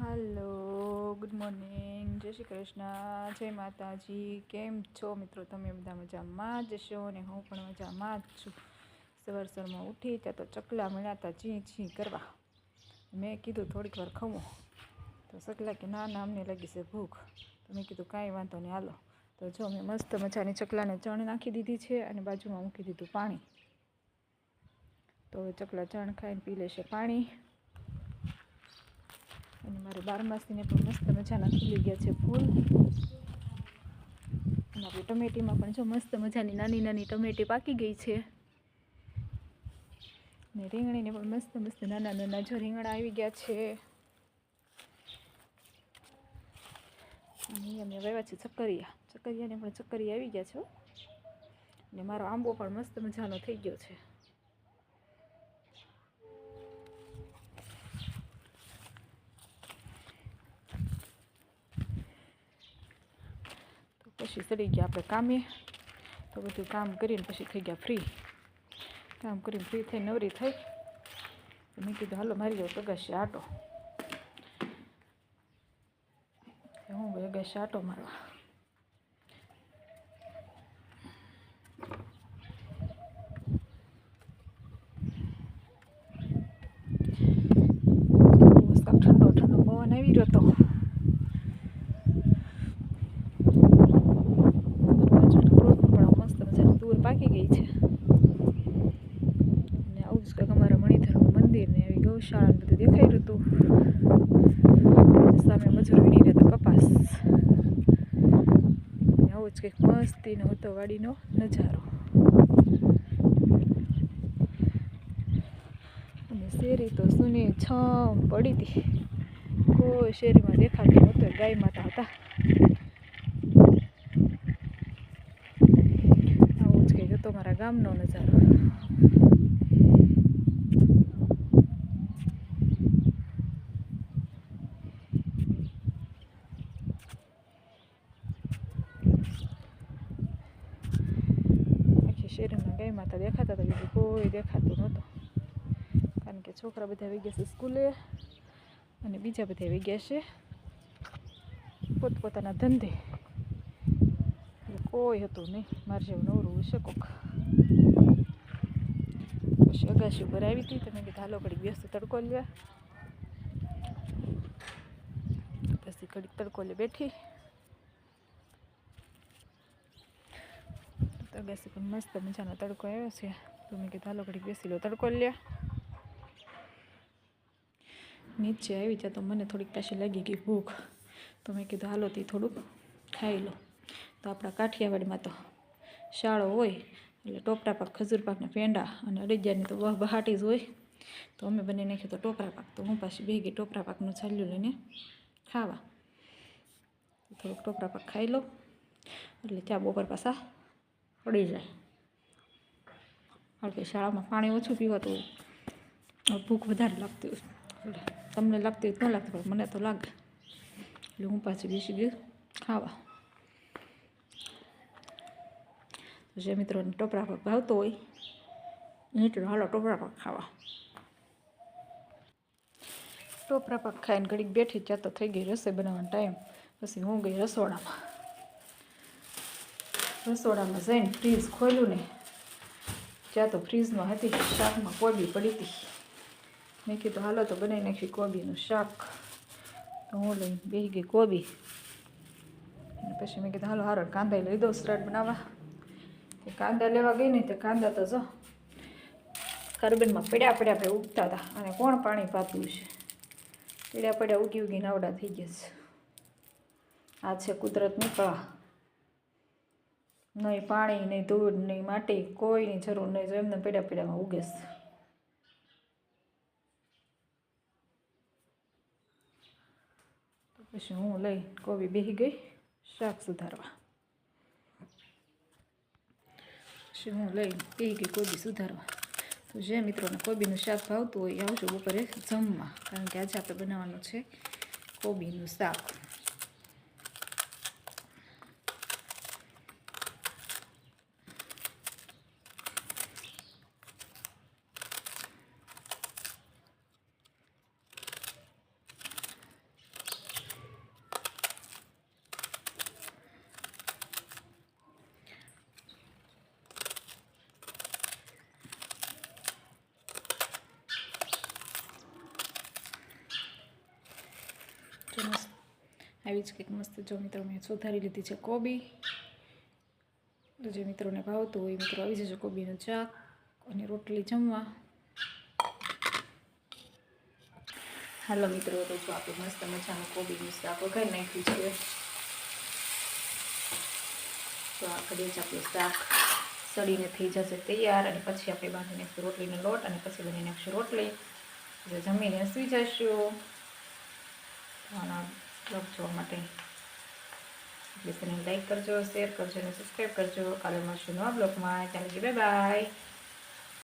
હાલો, good morning, જય શ્રી કૃષ્ણ, જય માતાજી. કેમ છો મિત્રો? તમે બધા મજામાં જ છો ને હું પણ મજામાં જ છું. સવારમાં ઉઠી ત્યાં તો ચકલા મળ્યા હતા ચી કરવા. મેં કીધું થોડીક વાર ખમો તો ચકલા કે ના અમને લાગી છે ભૂખ. તો મેં કીધું કાંઈ વાંધો નહીં, હાલો. તો જો મેં મસ્ત મજાની ચકલાને ચણ નાખી દીધી છે અને બાજુમાં મૂકી દીધું પાણી. તો હવે ચકલા ચણ ખાઈને પી લેશે પાણી. અને મારે બારમાસીને પણ મસ્ત મજાના ખીલી ગયા છે ફૂલ. અને આપણી ટમેટીમાં પણ જો મસ્ત મજાની નાની નાની ટમેટી પાકી ગઈ છે. ને રીંગણીને પણ મસ્ત મસ્ત નાના નાના જો રીંગણા આવી ગયા છે. અને અમે વાવ્યા છે ચક્કરિયાને પણ ચક્કરિયા આવી ગયા છે. ને મારો આંબો પણ મસ્ત મજાનો થઈ ગયો છે. પછી ચડી ગયા આપણે કામે. તો બધું કામ કરીને પછી થઈ ગયા ફ્રી. કામ કરીને ફ્રી થઈ નવરી થઈ. મેં કીધું હાલો મારી જાઉં તગાશી આટો. હું ગઈ અગાશી આટો મારવા. ઠંડો ઠંડો પવન આવી રહ્યો હતો. પાકી ગઈ છે. અને આવું જ કંઈક અમારા મણિધરનું મંદિર ને એવી ગૌશાળા બધું દેખાઈ રહ્યું હતું. સામે મજૂર વીણી રહેતા કપાસ. અને આવું જ કંઈક મસ્તીનો હતો વાડીનો નજારો. અને શેરી તો સૂની છમ પડી હતી. કોઈ શેરીમાં દેખાતું નહોતું. ગાય માતા હતા. તો મારા ગામનો નજારો. આખી શેરીમાં ગાય માતા દેખાતા હતા, બીજું કોઈ દેખાતું નહોતું. કારણ કે છોકરા બધા આવી ગયા છે સ્કૂલે અને બીજા બધા આવી ગયા છે પોતપોતાના ધંધે. કોઈ હતું નહીં. મારે જેવું નવરું હશે કોક. પછી અગાશી ઉપર આવી હતી. તમે કીધું હાલો ઘડીક વ્યસ્ત તડકો લેવા. પછી ઘડીક તડકો લે બેઠી. અગાશી પણ મસ્ત મજાનો તડકો આવ્યો છે. તો મેં કીધું હાલો ઘડીક બેસી લો તડકો લે. નીચે આવી ત્યાં તો મને થોડીક પાછી લાગી ગઈ ભૂખ. તો મેં કીધું હાલો તે થોડુંક ખાઈ લો. તો આપણા કાઠિયાવાડમાં તો શાળો હોય એટલે ટોપરા પાક, ખજૂર પાકના પેંડા અને અડદિયાની તો બહાટી જ હોય. તો અમે બની નાખ્યું તો ટોપરા પાક. તો હું પાછી બે ગઈ ટોપરા પાકનું છાલ્યું લઈને ખાવા. થોડુંક ટોપરા પાક ખાઈ લો એટલે ત્યાં બપોર પાછા પડી જાય. કારણ કે શાળામાં પાણી ઓછું પીવાતું હોય, ભૂખ વધારે લાગતી હોય. એટલે તમને લાગતી હોય તો ન લાગતી, પણ મને તો લાગે. એટલે હું પાછી બેસી ગઈ ખાવા. જે મિત્રોને ટોપરા પાક ભાવતો હોય મિત્રો હાલો ટોપરા પાક ખાવા. ટોપરા પાક ખાઈને ઘડીક બેઠી ત્યાં તો થઈ ગઈ રસોઈ બનાવવાનો ટાઈમ. પછી હું ગઈ રસોડામાં. રસોડામાં જઈને ફ્રીજ ખોલ્યું ને ત્યાં તો ફ્રીજમાં હતી શાકમાં કોબી પડી હતી. મેં કીધું હાલો તો બનાવી નાખી કોબીનું શાક. તો હું લઈને બેસી ગઈ કોબી. અને પછી મેં કીધું હાલો હારો કાંદા લઈ દો સ્ટાર્ટ બનાવવા. તે કાંદા લેવા ગઈ ને તે કાંદા તો જો કાર્બનમાં પડ્યા ભાઈ ઉગતા હતા. અને કોણ પાણી પાતું છે? પડ્યા ઉગી નાવડા થઈ ગયા છે. આ છે કુદરતની કળા. નહીં પાણી, નહીં ધૂળ, નહીં માટી, કોઈની જરૂર નહીં. જો એમને પડ્યામાં ઉગે છે. તો પછી હું લઈ કોબી બેસી ગઈ શાક સુધારવા. પછી હું લઈ બેસી ગઈ કોબી સુધારવા. તો જે મિત્રોને કોબીનું શાક ભાવતું હોય એ આવજો બપોરે જમવા. કારણ કે આજે આપણે બનાવવાનું છે કોબીનું શાક. જો મસ્ત આવી જ કંઈક મસ્ત જો મિત્રો મેં સુધારી લીધી છે કોબી. તો જે મિત્રોને ભાવતું હોય મિત્રો આવી જજો કોબીનું શાક અને રોટલી જમવા. હાલો મિત્રો, તો જો આપણે મસ્ત મજાનું કોબીનું શાક વઘારી નાખ્યું છે. તો આ કદાચ આપણું શાક સળીને થઈ જશે તૈયાર અને પછી આપણે બાંધી નાખીશું રોટલીનો લોટ અને પછી બની નાખીશું રોટલી. જમીને સુઈ જઈશું. આના બ્લોગ જોવા માટે પ્લીઝ એને લાઈક કરજો, શેર કરજો અને સબસ્ક્રાઈબ કરજો. કાલે મળશું નવા બ્લોગમાં. ચાલો બાય બાય.